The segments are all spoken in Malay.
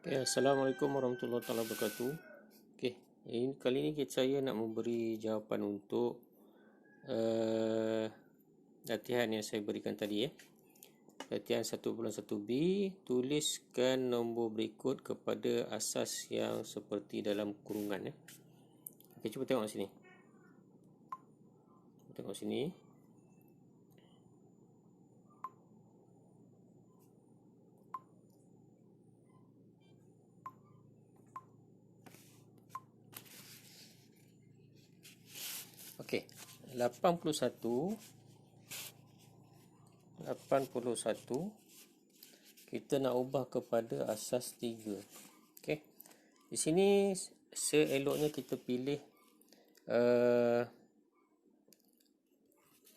Ya, Assalamualaikum warahmatullahi wabarakatuh. Okey, kali ini saya nak memberi jawapan untuk latihan yang saya berikan tadi ya. Latihan 1.1b, tuliskan nombor berikut kepada asas yang seperti dalam kurungan ya. Okey, cuba tengok sini. Tengok sini. Okey, 81 kita nak ubah kepada asas 3. Okey. Di sini seeloknya kita pilih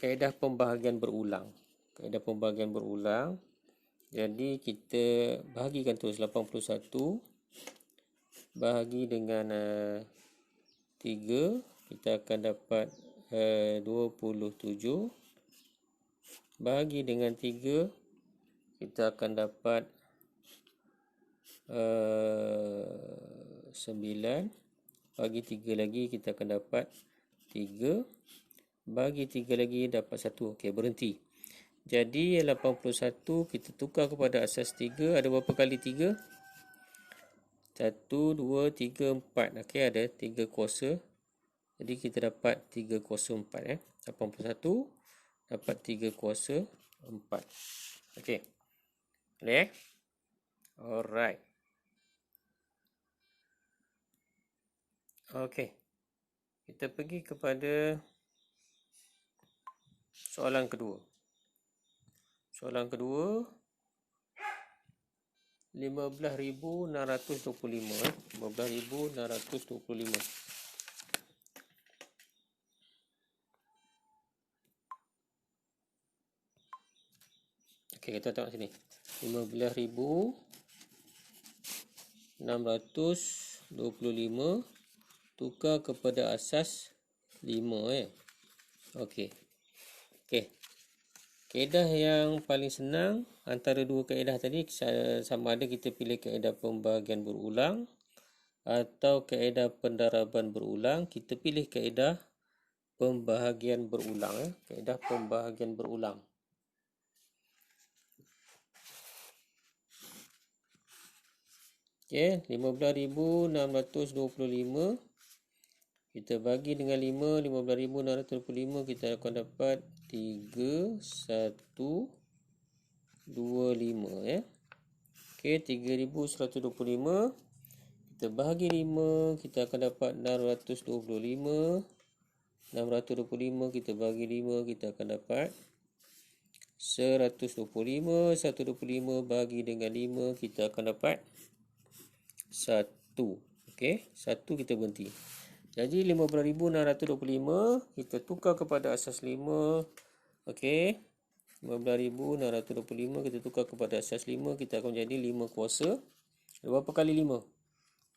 kaedah pembahagian berulang. Kaedah pembahagian berulang. Jadi kita bahagikan terus 81 bahagi dengan 3, kita akan dapat 27. Bahagi dengan 3, kita akan dapat 9. Bagi 3 lagi, kita akan dapat 3. Bagi 3 lagi, dapat 1. Okey, berhenti. Jadi 81 kita tukar kepada asas 3. Ada berapa kali 3? 1, 2, 3, 4. Okey, ada 3 kuasa. Jadi kita dapat 3 kuasa 4 81 dapat 3 kuasa 4. Okey. Boleh? Alright. Okey. Kita pergi kepada soalan kedua. Soalan kedua 15,625 15,625. Okey, kita tengok sini. 15,625 tukar kepada asas 5 Okey. Okey. Kaedah yang paling senang antara dua kaedah tadi, sama ada kita pilih kaedah pembahagian berulang atau kaedah pendaraban berulang. Kita pilih kaedah pembahagian berulang kaedah pembahagian berulang. Okey, 15,625 kita bagi dengan 5, 15,625 kita akan dapat 3, 1, 2, 5 Okey, 3,125 kita bahagi 5, kita akan dapat 625. 625 kita bagi 5, kita akan dapat 125. 125 bagi dengan 5, kita akan dapat 1. Okey, 1 kita berhenti. Jadi 15,625 kita tukar kepada asas 5. Okey, 15,625 kita tukar kepada asas 5, kita akan jadi 5 kuasa. Berapa kali 5?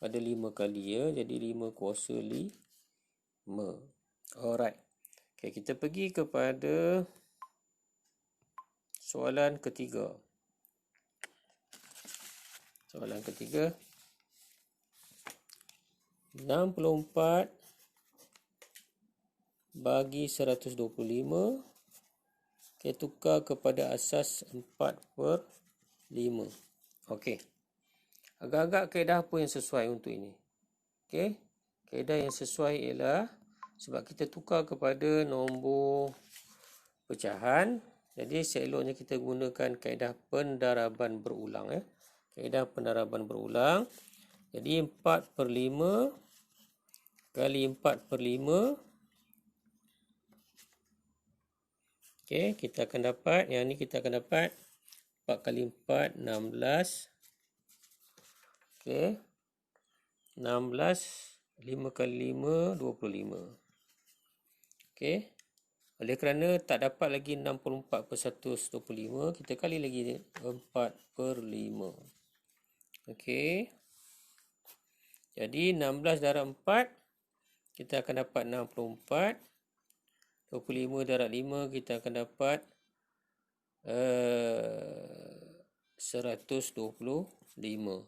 Ada 5 kali jadi 5 kuasa 5. Alright. Okey, kita pergi kepada soalan ketiga. Soalan ketiga 64 bagi 125 kita tukar kepada asas 4/5. Okey. Agak-agak kaedah apa yang sesuai untuk ini? Okey. Kaedah yang sesuai ialah sebab kita tukar kepada nombor pecahan, jadi seeloknya kita gunakan kaedah pendaraban berulang Kaedah pendaraban berulang. Jadi 4/5 kali 4/5. Okey, kita akan dapat, yang ni kita akan dapat 4 kali 4, 16. Okey. 16, 5 kali 5, 25. Okey. Oleh kerana tak dapat lagi 64/125, kita kali lagi 4/5. Okey. Jadi 16 darab 4, kita akan dapat 64. 25 darab 5, kita akan dapat 125.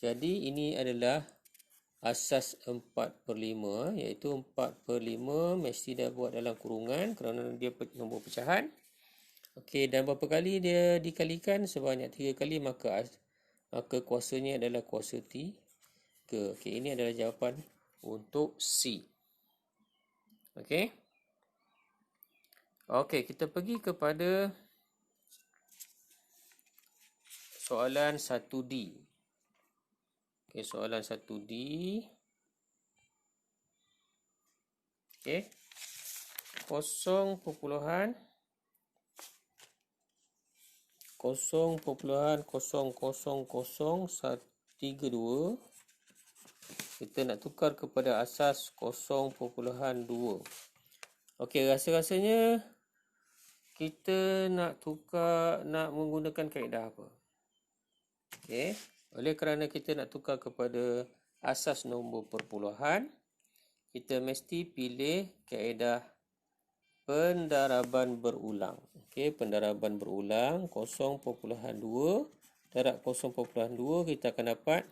Jadi ini adalah asas 4/5, iaitu 4/5 mesti dah buat dalam kurungan kerana dia nombor pecahan. Okey, dan berapa kali dia dikalikan? Sebanyak 3 kali, maka kuasanya adalah kuasa 3. Okey, ini adalah jawapan untuk C. Okey. Okey, kita pergi kepada soalan 1D. Okey, soalan 1D. Okey. 0.0000132. Kita nak tukar kepada asas 0.2. Okey, rasa-rasanya kita nak menggunakan kaedah apa? Okey, oleh kerana kita nak tukar kepada asas nombor perpuluhan, kita mesti pilih kaedah pendaraban berulang. Okey, pendaraban berulang 0.2 darab 0.2, kita akan dapat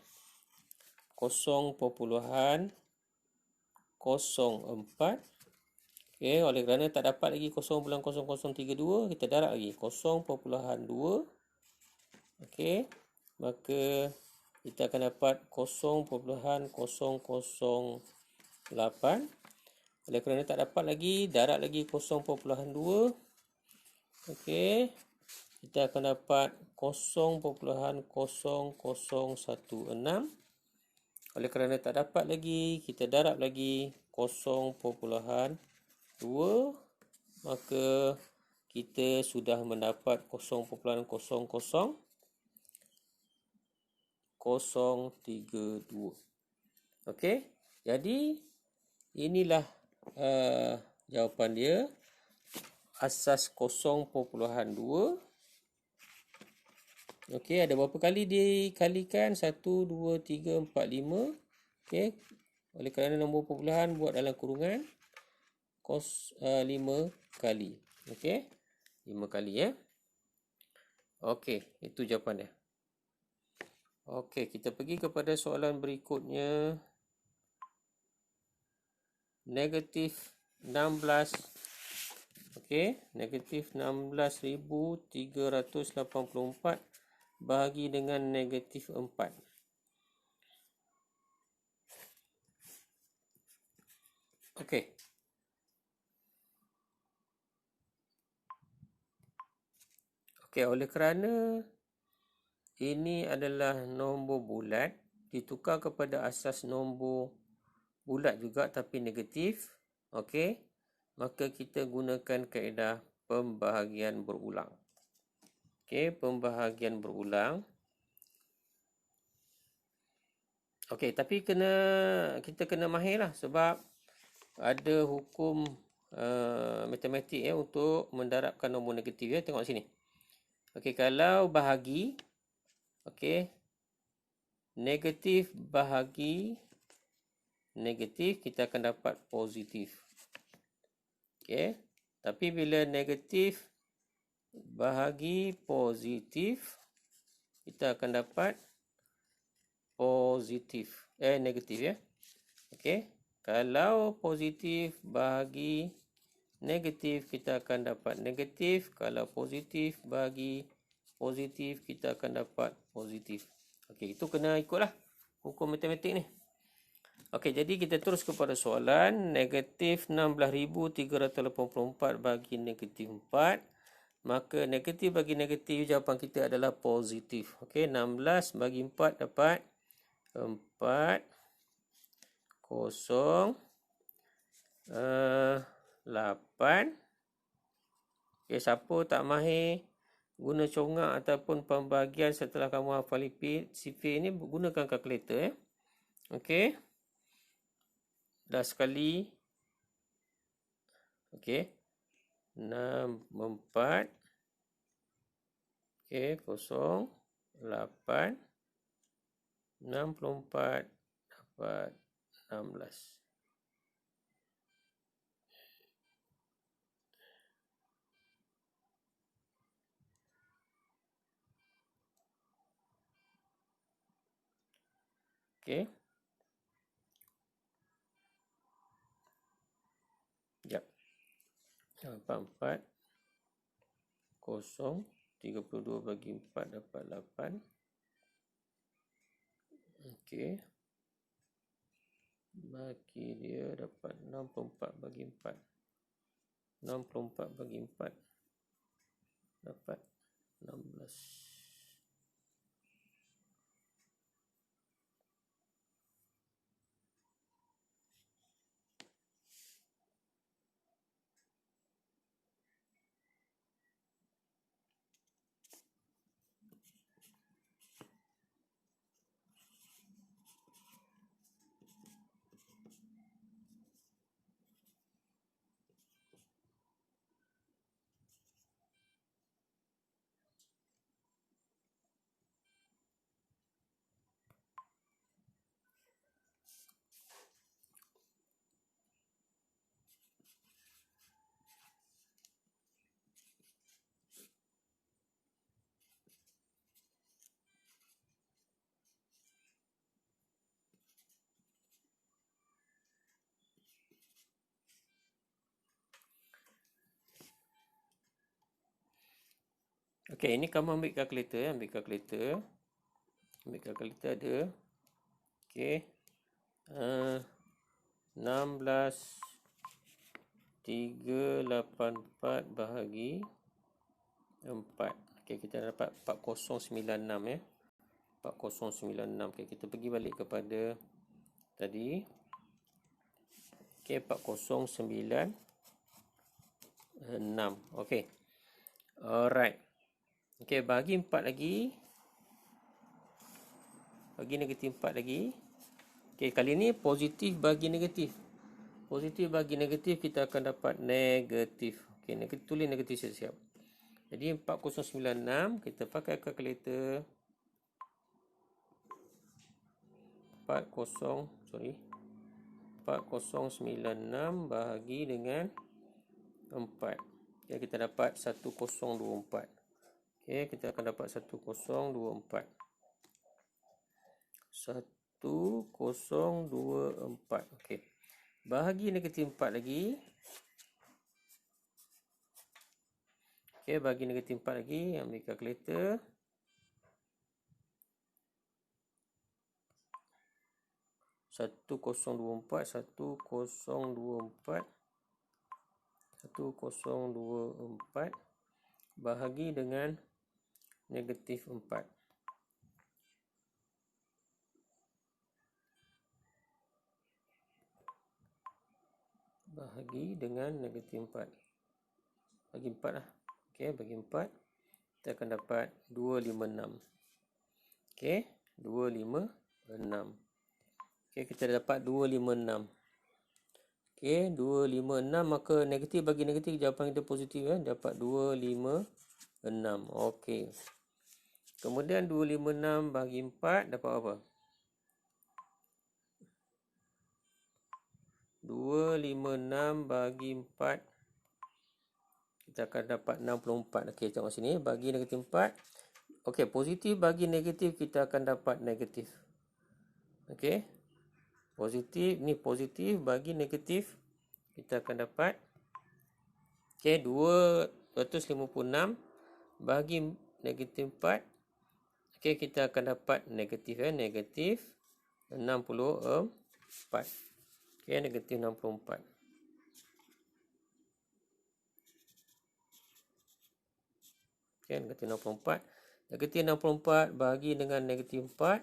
0.04. Okey, oleh kerana tak dapat lagi 0.0032, kita darab lagi 0.2. Okey, maka kita akan dapat 0.008. Oleh kerana tak dapat lagi, darab lagi 0.2. Okey, kita akan dapat 0.0016. Oleh kerana tak dapat lagi, kita darab lagi 0.2. Maka kita sudah mendapat 0.0032. Okey, jadi inilah jawapan dia. Asas 0.2. Okey, ada berapa kali dikalikan? 1, 2, 3, 4, 5. Okey, oleh kerana nombor perpuluhan buat dalam kurungan 5 kali. Okey, 5 kali ya. Okey, itu jawapan dia. Okey, kita pergi kepada soalan berikutnya. Negatif 16. Okey, negatif 16,384 bahagi dengan negatif 4. Okey. Okey, oleh kerana ini adalah nombor bulat, ditukar kepada asas nombor bulat juga tapi negatif. Okey, maka kita gunakan kaedah pembahagian berulang. Okey, pembahagian berulang. Okey, tapi kita kena mahirlah sebab ada hukum matematik untuk mendarabkan nombor negatif ya. Tengok sini. Okey, kalau bahagi, okey, negatif bahagi negatif, kita akan dapat positif. Okey, tapi bila negatif bahagi positif, kita akan dapat positif. Negatif ya. Okey, kalau positif bahagi negatif, kita akan dapat negatif. Kalau positif bahagi positif, kita akan dapat positif. Okey, itu kena ikutlah hukum matematik ni. Okey, jadi kita terus kepada soalan. Negatif 16,384 bagi negatif 4. Maka negatif bagi negatif, jawapan kita adalah positif. Okey, 16 bagi 4 dapat 4, 0, 8. Okey, siapa tak mahir guna congak ataupun pembahagian setelah kamu hafal sifir ni, gunakan kalkulator ya. Okey. Dah sekali. Okey. 6, 4. Okey, 0, 8. 64 dapat 16. Okey. Sekejap. 4 kosong 32 bagi 4 dapat 8. Okey. Bagi dia dapat 64 bagi 4. 64 bagi 4 dapat 16. Okey, ini kamu ambil kalkulator ya, ambil kalkulator. Ambil kalkulator ada. Okey. 16,384 bahagi 4. Okey, kita dapat 4096 ya. 4096. Okey, kita pergi balik kepada tadi. Okey, 4096. Okey. Alright. Okey, bagi 4 lagi. Bagi negatif 4 lagi. Okey, kali ni positif bagi negatif. Positif bagi negatif kita akan dapat negatif. Okey, negatif, tulis negatif siap-siap. Jadi 4096 kita pakai kalkulator. 4096 bahagi dengan 4. Okey, kita dapat 1024. Okey, kita akan dapat 1024. 1024. Okey. Bahagi negatif 4 lagi. Okey, bagi negatif 4 lagi, ambil kalkulator. 1024 bahagi dengan negatif 4. Bahagi dengan negatif 4. Bagi 4 lah. Okey, bagi 4 kita akan dapat 256. Okey, 256. Okey, kita dapat 256. Okey, 256, maka negatif bagi negatif jawapan kita positif ya, dapat 256. Okey. Kemudian 256 bagi 4 dapat apa? 256 bagi 4 kita akan dapat 64. Okey, tengok sini, bagi negatif 4. Okey, positif bagi negatif kita akan dapat negatif. Okey. Positif, ni positif bagi negatif kita akan dapat okey 256 bagi negatif 4. Okey, kita akan dapat negatif ya, negatif 64. Okey, negatif 64. Okey, negatif 64. Negatif 64 bagi dengan negatif 4.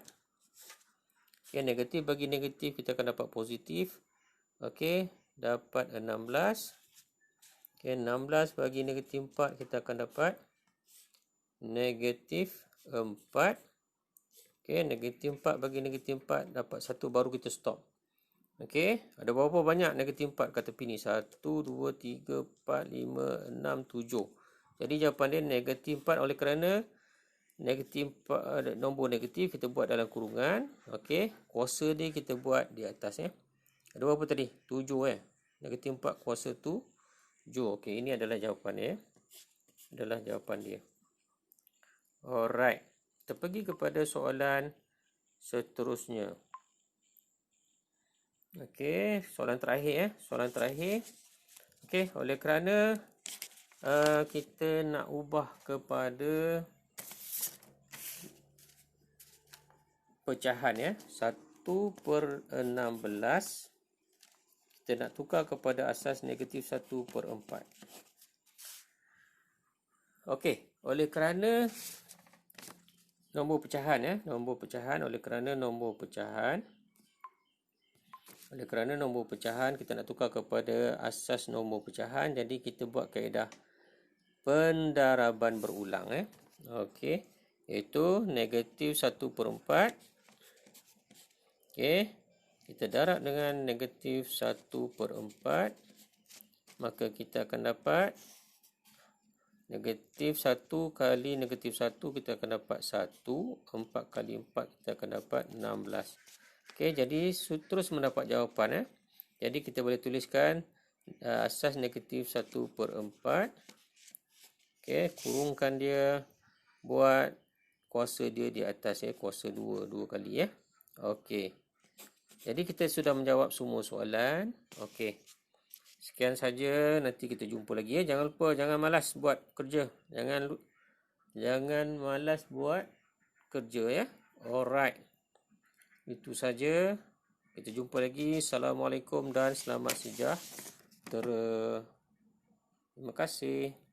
Okey, negatif bagi negatif kita akan dapat positif. Okey, dapat 16. Okey, 16 bagi negatif 4 kita akan dapat negatif 4. Okey, negatif 4 bagi negatif 4 dapat 1, baru kita stop. Okey, ada berapa banyak negatif 4 kat tepi ni? 1, 2, 3, 4, 5, 6, 7. Jadi jawapan dia negatif 4 oleh kerana negatif 4, nombor negatif kita buat dalam kurungan. Okey, kuasa dia kita buat di atas ya. Ada berapa tadi? 7 ya. Negatif 4 kuasa 7. Okey, ini adalah jawapan dia. Adalah jawapan dia. Alright. Kita pergi kepada soalan seterusnya. Okey, soalan terakhir Soalan terakhir. Okey, oleh kerana kita nak ubah kepada pecahan 1/16, kita nak tukar kepada asas negatif 1/4. Okey, oleh kerana nombor pecahan kita nak tukar kepada asas nombor pecahan, jadi kita buat kaedah pendaraban berulang Okey, iaitu negatif 1/4. Okey, kita darab dengan negatif 1/4, maka kita akan dapat negatif 1 kali negatif 1, kita akan dapat 1. 4 kali 4, kita akan dapat 16. Okey, jadi terus mendapat jawapan Jadi kita boleh tuliskan asas negatif 1/4. Okey, kurungkan dia, buat kuasa dia di atas kuasa 2 kali Okey. Jadi kita sudah menjawab semua soalan. Okey. Sekian saja, nanti kita jumpa lagi Jangan lupa, jangan malas buat kerja. Jangan malas buat kerja Alright. Itu saja. Kita jumpa lagi. Assalamualaikum dan selamat sejahtera. Terima kasih.